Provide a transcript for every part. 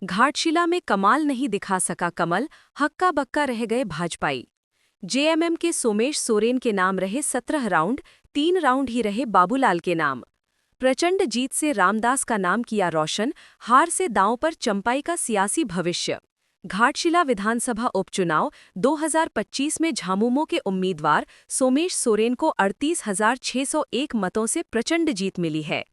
घाटशिला में कमाल नहीं दिखा सका कमल, हक्का बक्का रह गए भाजपाई। जेएमएम के सोमेश सोरेन के नाम रहे 17 राउंड, 3 राउंड ही रहे बाबूलाल के नाम। प्रचंड जीत से रामदास का नाम किया रोशन, हार से दांव पर चंपाई का सियासी भविष्य। घाटशिला विधानसभा उपचुनाव 2025 में झामुमो के उम्मीदवार सोमेश सोरेन को 38,601 मतों से प्रचंड जीत मिली है।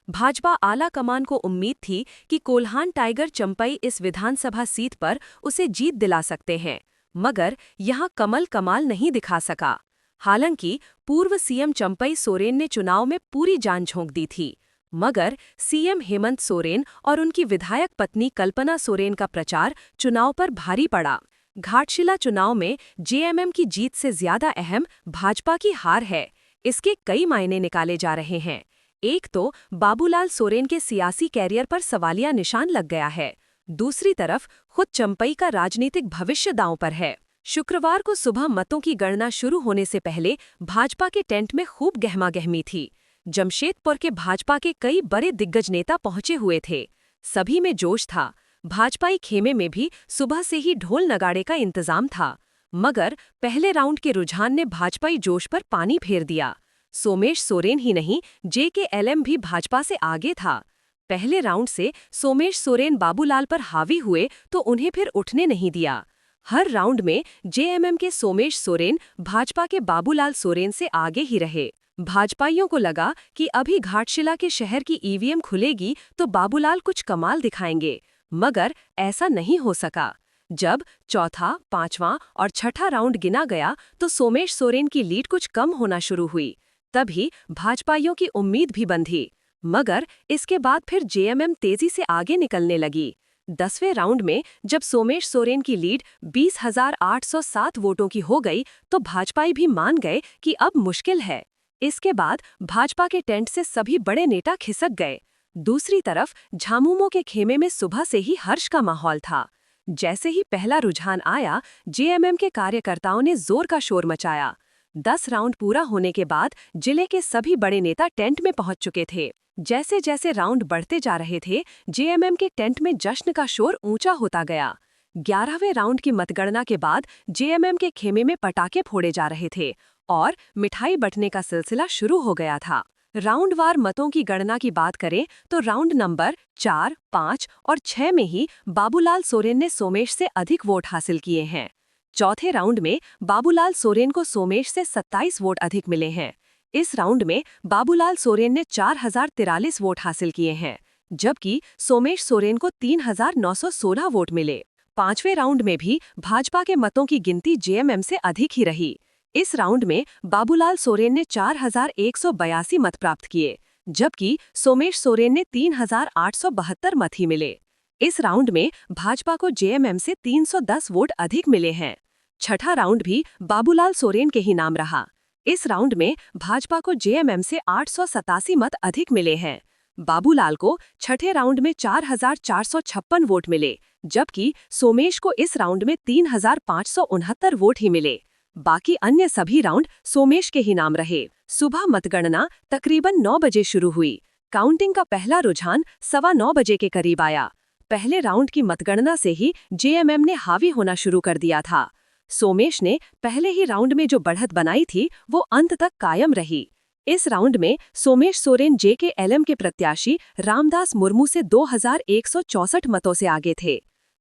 भाजपा आला कमान को उम्मीद थी कि कोल्हान टाइगर चंपाई इस विधानसभा सीट पर उसे जीत दिला सकते हैं, मगर यहां कमल कमाल नहीं दिखा सका। हालांकि पूर्व सीएम चंपाई सोरेन ने चुनाव में पूरी जान झोंक दी थी, मगर सीएम हेमंत सोरेन और उनकी विधायक पत्नी कल्पना सोरेन का प्रचार चुनाव पर भारी पड़ा। घाटशिला चुनाव में जेएमएम की जीत से ज्यादा अहम भाजपा की हार है। इसके कई मायने निकाले जा रहे हैं। एक तो बाबूलाल सोरेन के सियासी कैरियर पर सवालिया निशान लग गया है। दूसरी तरफ खुद चंपई का राजनीतिक भविष्य दांव पर है। शुक्रवार को सुबह मतों की गणना शुरू होने से पहले भाजपा के टेंट में खूब गहमागहमी थी। जमशेदपुर के भाजपा के कई बड़े दिग्गज नेता पहुंचे हुए थे। सभी में जोश था। भाजपाई खेमे में भी सुबह से ही ढोल नगाड़े का इंतजाम था। मगर पहले राउंड के रुझान ने भाजपाई जोश पर पानी फेर दिया। सोमेश सोरेन ही नहीं, जेकेएलएम भी भाजपा से आगे था। पहले राउंड से सोमेश सोरेन बाबूलाल पर हावी हुए तो उन्हें फिर उठने नहीं दिया। हर राउंड में जेएमएम के सोमेश सोरेन भाजपा के बाबूलाल सोरेन से आगे ही रहे। भाजपाइयों को लगा कि अभी घाटशिला के शहर की ईवीएम खुलेगी तो बाबूलाल कुछ कमाल दिखाएंगे, मगर ऐसा नहीं हो सका। जब चौथा, पांचवां और छठा राउंड गिना गया तो सोमेश सोरेन की लीड कुछ कम होना शुरू हुई। तभी भाजपाइयों की उम्मीद भी बंधी, मगर इसके बाद फिर जेएमएम तेजी से आगे निकलने लगी। 10वें राउंड में जब सोमेश सोरेन की लीड 20,807 वोटों की हो गई तो भाजपाई भी मान गए कि अब मुश्किल है। इसके बाद भाजपा के टेंट से सभी बड़े नेता खिसक गए। दूसरी तरफ झामुमो के खेमे में सुबह से ही हर्ष का माहौल था। जैसे ही पहला रुझान आया, जेएमएम के कार्यकर्ताओं ने जोर का शोर मचाया। 10 राउंड पूरा होने के बाद जिले के सभी बड़े नेता टेंट में पहुंच चुके थे। जैसे जैसे राउंड बढ़ते जा रहे थे, जेएमएम के टेंट में जश्न का शोर ऊंचा होता गया। 11वें राउंड की मतगणना के बाद जेएमएम के खेमे में पटाखे फोड़े जा रहे थे और मिठाई बंटने का सिलसिला शुरू हो गया था। राउंडवार मतों की गणना की बात करें तो राउंड नंबर 4, 5 और 6 में ही बाबूलाल सोरेन ने सोमेश से अधिक वोट हासिल किए हैं। चौथे राउंड में बाबूलाल सोरेन को सोमेश से 27 वोट अधिक मिले हैं। इस राउंड में बाबूलाल सोरेन ने 4,043 वोट हासिल किए हैं, जबकि सोमेश सोरेन को 3,916 वोट मिले। पांचवें राउंड में भी भाजपा के मतों की गिनती जेएमएम से अधिक ही रही। इस राउंड में बाबूलाल सोरेन ने 4,182 मत प्राप्त किए, जबकि सोमेश सोरेन ने 3,872 मत ही मिले। इस राउंड में भाजपा को जेएमएम से 310 वोट अधिक मिले हैं। छठा राउंड भी बाबूलाल सोरेन के ही नाम रहा। इस राउंड में भाजपा को जेएमएम से 887 मत अधिक मिले हैं। बाबूलाल को छठे राउंड में 4,456 वोट मिले, जबकि सोमेश को इस राउंड में 3,569 वोट ही मिले। बाकी अन्य सभी राउंड सोमेश के ही नाम रहे। सुबह मतगणना तकरीबन 9 बजे शुरू हुई। काउंटिंग का पहला रुझान 9:15 बजे के करीब आया। पहले राउंड की मतगणना से ही जेएमएम ने हावी होना शुरू कर दिया था। सोमेश ने पहले ही राउंड में जो बढ़त बनाई थी वो अंत तक कायम रही। इस राउंड में सोमेश सोरेन जेकेएलएम के प्रत्याशी रामदास मुर्मू से 2,164 मतों से आगे थे।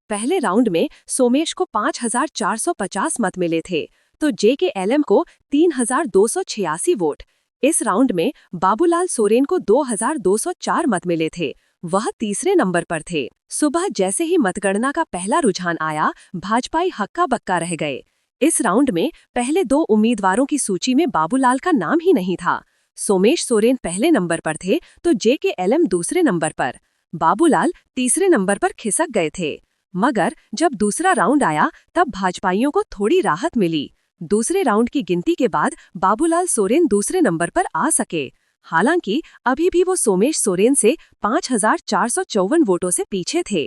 पहले राउंड में सोमेश को 5,450 मत मिले थे तो जेकेएलएम को 3,286 वोट। इस राउंड में बाबूलाल सोरेन को 2,204 मत मिले थे, वह तीसरे नंबर पर थे। सुबह जैसे ही मतगणना का पहला रुझान आया, भाजपाई हक्का बक्का रह गए। इस राउंड में पहले 2 उम्मीदवारों की सूची में बाबूलाल का नाम ही नहीं था। सोमेश सोरेन पहले नंबर पर थे तो जेकेएलएम दूसरे नंबर पर। बाबूलाल तीसरे नंबर पर खिसक गए थे। मगर जब दूसरा राउंड आया तब भाजपाइयों को थोड़ी राहत मिली। दूसरे राउंड की गिनती के बाद बाबूलाल सोरेन दूसरे नंबर पर आ सके। हालांकि अभी भी वो सोमेश सोरेन से 5,454 वोटों से पीछे थे।